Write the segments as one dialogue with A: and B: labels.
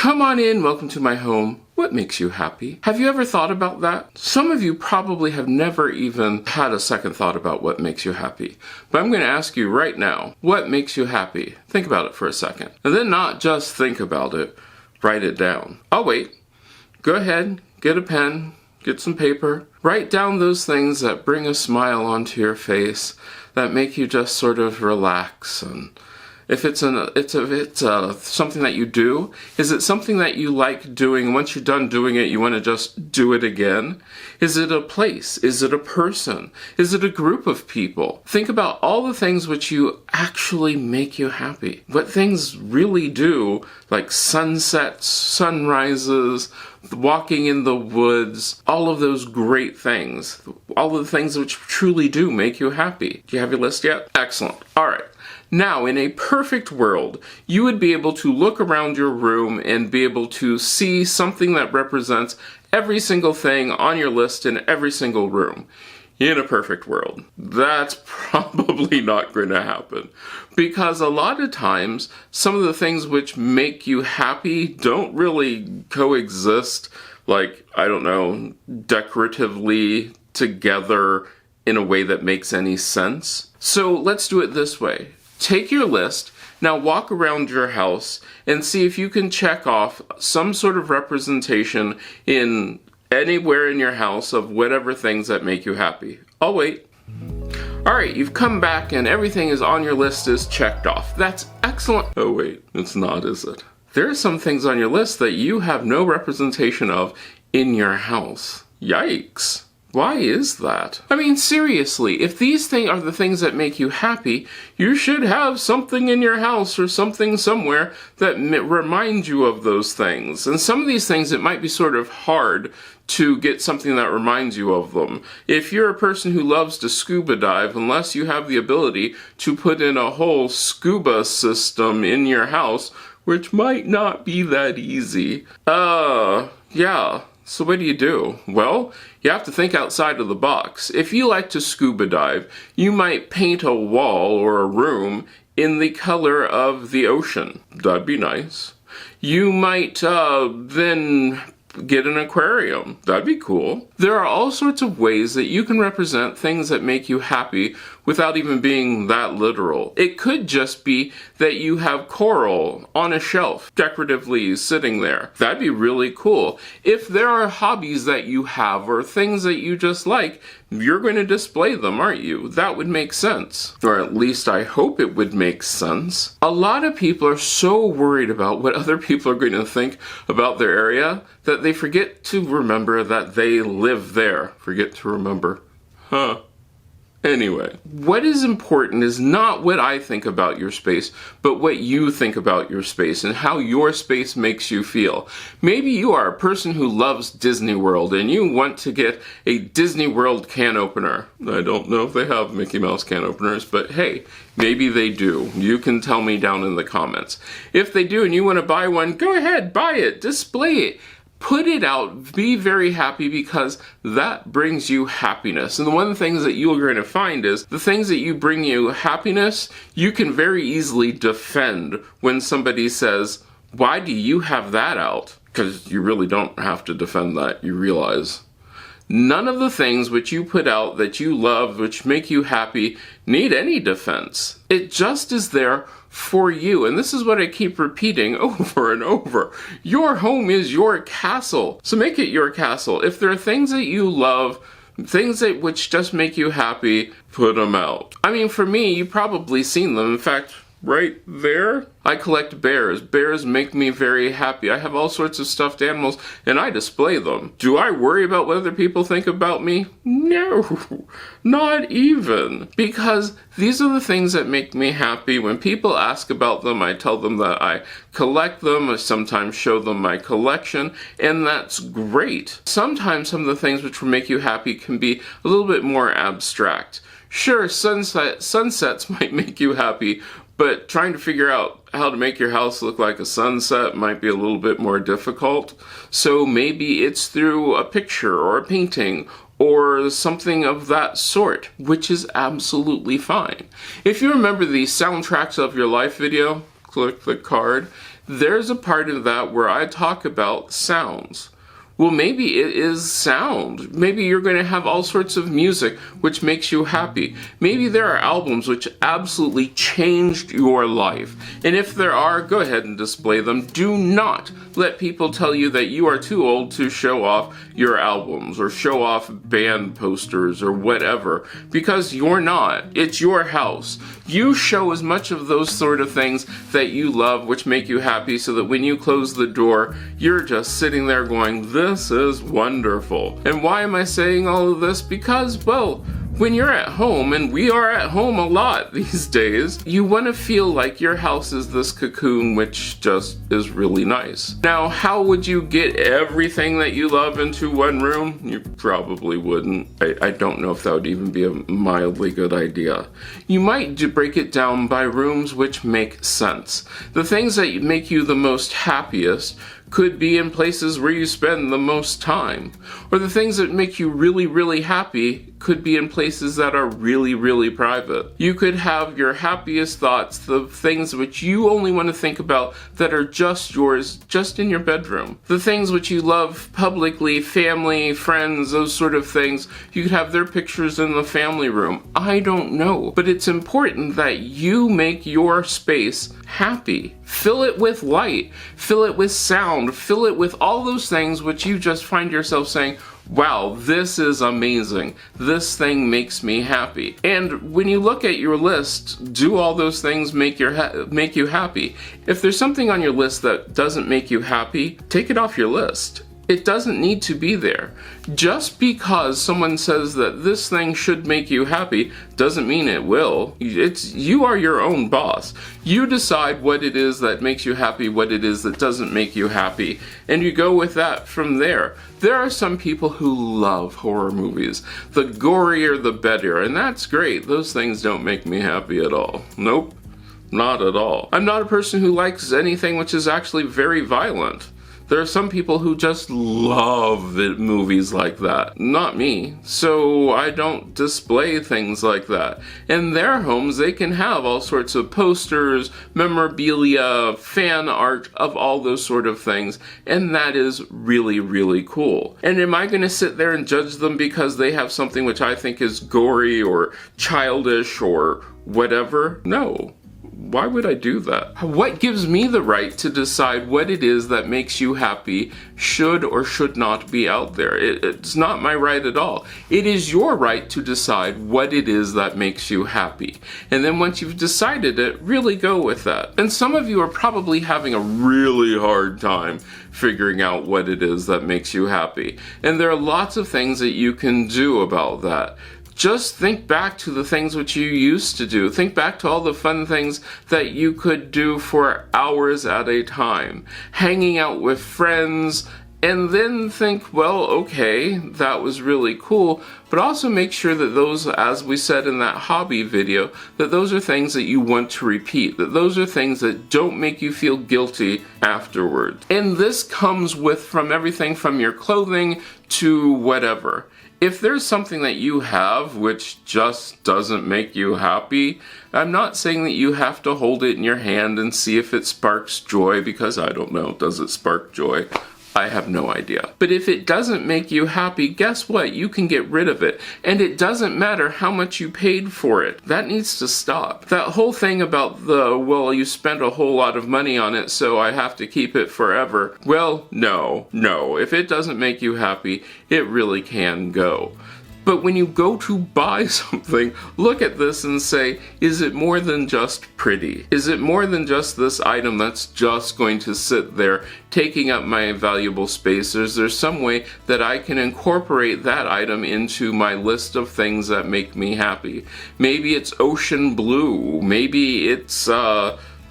A: Come on in, welcome to my home. What makes you happy? Have you ever thought about that? Some of you probably have never even had a second thought about what makes you happy. But I'm going to ask you right now, what makes you happy? Think about it for a second. And then not just think about it, write it down. I'll wait. Go ahead, get a pen, get some paper. Write down those things that bring a smile onto your face, that make you just sort of relax. And if it's something that you do, is it something that you like doing? Once you're done doing it, you want to just do it again? Is it a place? Is it a person? Is it a group of people? Think about all the things which you actually make you happy. What things really do, like sunsets, sunrises, walking in the woods, all of those great things. All of the things which truly do make you happy. Do you have your list yet? Excellent. All right. Now, in a perfect world, you would be able to look around your room and be able to see something that represents every single thing on your list in every single room. In a perfect world. That's probably not going to happen. Because a lot of times, some of the things which make you happy don't really coexist, like, I don't know, decoratively together in a way that makes any sense. So let's do it this way. Take your list, now walk around your house and see if you can check off some sort of representation in anywhere in your house of whatever things that make you happy. I'll wait. Alright, you've come back and everything is on your list is checked off. That's excellent. Oh wait, it's not, is it? There are some things on your list that you have no representation of in your house. Yikes. Why is that? I mean, seriously, if these things are the things that make you happy, you should have something in your house or something somewhere that reminds you of those things. And some of these things, it might be sort of hard to get something that reminds you of them. If you're a person who loves to scuba dive, unless you have the ability to put in a whole scuba system in your house, which might not be that easy. Yeah. So what do? Well, you have to think outside of the box. If you like to scuba dive, you might paint a wall or a room in the color of the ocean. That'd be nice. You might then get an aquarium. That'd be cool. There are all sorts of ways that you can represent things that make you happy without even being that literal. It could just be that you have coral on a shelf, decoratively sitting there. That'd be really cool. If there are hobbies that you have or things that you just like, you're going to display them, aren't you? That would make sense. Or at least I hope it would make sense. A lot of people are so worried about what other people are going to think about their area that they forget to remember that they live there. Forget to remember. Anyway, what is important is not what I think about your space, but what you think about your space and how your space makes you feel. Maybe you are a person who loves Disney World and you want to get a Disney World can opener. I don't know if they have Mickey Mouse can openers, but hey, maybe they do. You can tell me down in the comments. If they do and you want to buy one, go ahead, buy it, display it. Put it out, be very happy because that brings you happiness. And the one of the things that you're going to find is the things that you bring you happiness, you can very easily defend when somebody says, why do you have that out? Because you really don't have to defend that, you realize. None of the things which you put out that you love, which make you happy, need any defense. It just is there for you. And this is what I keep repeating over and over. Your home is your castle. So make it your castle. If there are things that you love, things that which just make you happy, put them out. I mean, for me, you've probably seen them. In fact, right there, I collect bears. Bears make me very happy. I have all sorts of stuffed animals and I display them. Do I worry about what other people think about me? No, not even. Because these are the things that make me happy. When people ask about them, I tell them that I collect them. I sometimes show them my collection, and that's great. Sometimes some of the things which will make you happy can be a little bit more abstract. Sure, sunsets might make you happy, but trying to figure out how to make your house look like a sunset might be a little bit more difficult. So maybe it's through a picture or a painting or something of that sort, which is absolutely fine. If you remember the Soundtracks of Your Life video, click the card. there's a part of that where I talk about sounds. Well, maybe it is sound. Maybe you're going to have all sorts of music which makes you happy. Maybe there are albums which absolutely changed your life. And if there are, go ahead and display them. Do not let people tell you that you are too old to show off your albums or show off band posters or whatever, because you're not. It's your house. You show as much of those sort of things that you love which make you happy, so that when you close the door, you're just sitting there going, this is wonderful. And why am I saying all of this? Because, well, when you're at home, and we are at home a lot these days, you want to feel like your house is this cocoon which just is really nice. Now, how would you get everything that you love into one room? You probably wouldn't. I don't know if that would even be a mildly good idea. You might break it down by rooms which make sense. The things that make you the most happiest could be in places where you spend the most time. Or the things that make you really, really happy could be in places that are really, really private. You could have your happiest thoughts, the things which you only want to think about that are just yours, just in your bedroom. The things which you love publicly, family, friends, those sort of things, you could have their pictures in the family room. I don't know. But it's important that you make your space happy. Fill it with light, fill it with sound, fill it with all those things which you just find yourself saying, wow, this is amazing. This thing makes me happy. And when you look at your list, do all those things make you happy? If there's something on your list that doesn't make you happy, take it off your list. It doesn't need to be there. Just because someone says that this thing should make you happy doesn't mean it will. You are your own boss. You decide what it is that makes you happy, what it is that doesn't make you happy, and you go with that from there. There are some people who love horror movies. The gorier the better, and that's great. Those things don't make me happy at all. Nope, not at all. I'm not a person who likes anything which is actually very violent. There are some people who just love movies like that. Not me. So I don't display things like that. In their homes, they can have all sorts of posters, memorabilia, fan art of all those sort of things. And that is really, really cool. And am I going to sit there and judge them because they have something which I think is gory or childish or whatever? No. Why would I do that? What gives me the right to decide what it is that makes you happy should or should not be out there? It's not my right at all. It is your right to decide what it is that makes you happy. And then once you've decided it, really go with that. And some of you are probably having a really hard time figuring out what it is that makes you happy. And there are lots of things that you can do about that. Just think back to the things which you used to do. Think back to all the fun things that you could do for hours at a time. Hanging out with friends, and then think, well, okay, that was really cool, but also make sure that those, as we said in that hobby video, that those are things that you want to repeat, that those are things that don't make you feel guilty afterwards. And this comes from everything from your clothing to whatever. If there's something that you have which just doesn't make you happy, I'm not saying that you have to hold it in your hand and see if it sparks joy, because I don't know, does it spark joy? I have no idea. But if it doesn't make you happy, guess what? You can get rid of it. And it doesn't matter how much you paid for it. That needs to stop. That whole thing about well, you spent a whole lot of money on it, so I have to keep it forever. Well, no. If it doesn't make you happy, it really can go. But when you go to buy something, look at this and say, is it more than just pretty? Is it more than just this item that's just going to sit there taking up my valuable space? Is there some way that I can incorporate that item into my list of things that make me happy? Maybe it's ocean blue. Maybe it's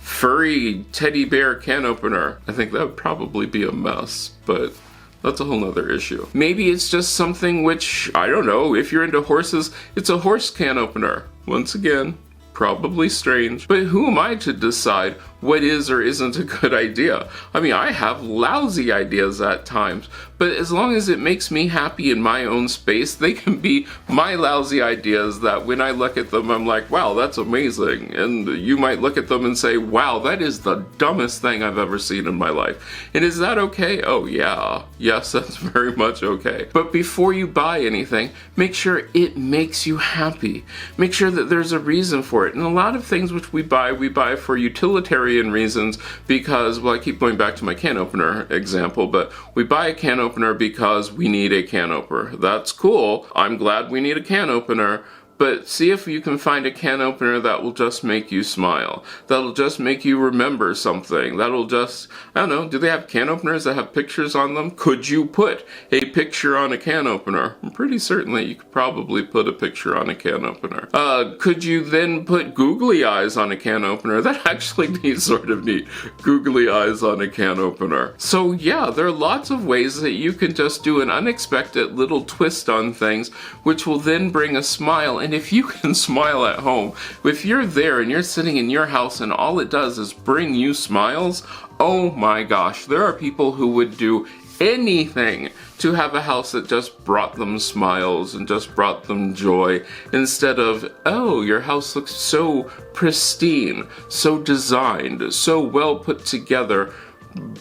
A: furry teddy bear can opener. I think that would probably be a mess, but that's a whole nother issue. Maybe it's just something which, I don't know, if you're into horses, it's a horse can opener. Once again, probably strange. But who am I to decide what is or isn't a good idea. I mean, I have lousy ideas at times, but as long as it makes me happy in my own space, they can be my lousy ideas that when I look at them, I'm like, wow, that's amazing. And you might look at them and say, wow, that is the dumbest thing I've ever seen in my life. And is that okay? Oh yeah, yes, that's very much okay. But before you buy anything, make sure it makes you happy. Make sure that there's a reason for it. And a lot of things which we buy for utilitarian reasons because, well, I keep going back to my can opener example, but we buy a can opener because we need a can opener. That's cool. I'm glad we need a can opener. But see if you can find a can opener that will just make you smile. That'll just make you remember something. That'll just, I don't know, do they have can openers that have pictures on them? Could you put a picture on a can opener? I'm pretty certain that you could probably put a picture on a can opener. Could you then put googly eyes on a can opener? That'd actually be sort of neat. Googly eyes on a can opener. So yeah, there are lots of ways that you can just do an unexpected little twist on things, which will then bring a smile. And if you can smile at home, if you're there and you're sitting in your house and all it does is bring you smiles, oh my gosh, there are people who would do anything to have a house that just brought them smiles and just brought them joy, instead of, oh, your house looks so pristine, so designed, so well put together,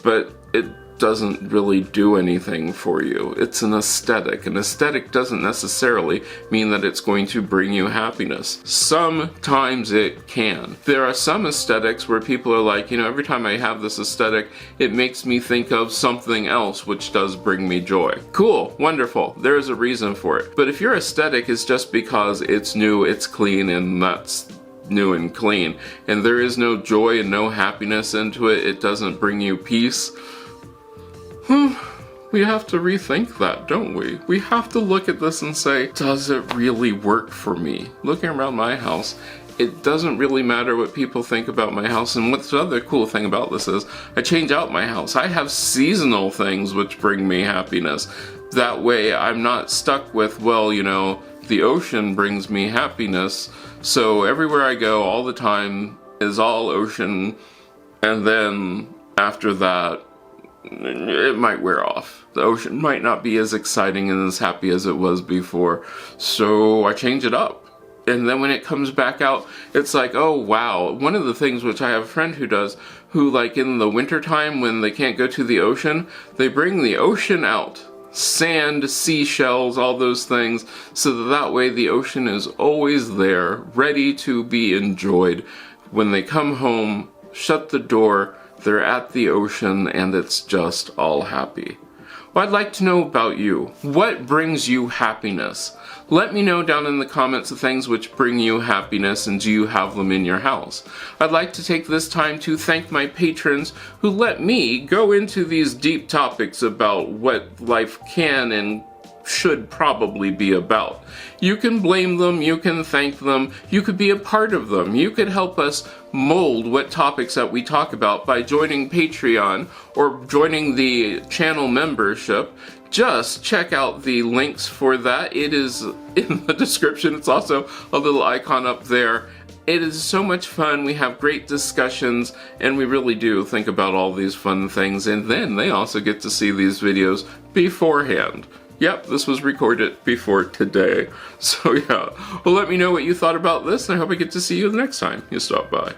A: but it doesn't really do anything for you. It's an aesthetic. An aesthetic doesn't necessarily mean that it's going to bring you happiness. Sometimes it can. There are some aesthetics where people are like, you know, every time I have this aesthetic, it makes me think of something else which does bring me joy. Cool, wonderful, there's a reason for it. But if your aesthetic is just because it's new, it's clean, and that's new and clean, and there is no joy and no happiness into it, it doesn't bring you peace, we have to rethink that, don't we? We have to look at this and say, does it really work for me? Looking around my house, it doesn't really matter what people think about my house. And what's the other cool thing about this is, I change out my house. I have seasonal things which bring me happiness. That way I'm not stuck with, well, you know, the ocean brings me happiness, so everywhere I go all the time is all ocean, and then after that, it might wear off. The ocean might not be as exciting and as happy as it was before, so I change it up. And then when it comes back out, it's like, oh wow. One of the things which I have a friend who does, who like in the wintertime when they can't go to the ocean, they bring the ocean out. Sand, seashells, all those things, so that way the ocean is always there, ready to be enjoyed. When they come home, shut the door, they're at the ocean, and it's just all happy. Well, I'd like to know about you. What brings you happiness? Let me know down in the comments the things which bring you happiness, and do you have them in your house? I'd like to take this time to thank my patrons who let me go into these deep topics about what life can and should probably be about. You can blame them, you can thank them, you could be a part of them. You could help us mold what topics that we talk about by joining Patreon or joining the channel membership. Just check out the links for that. It is in the description. It's also a little icon up there. It is so much fun. We have great discussions, and we really do think about all these fun things, and then they also get to see these videos beforehand. Yep, this was recorded before today. So yeah, well, let me know what you thought about this, and I hope I get to see you the next time you stop by.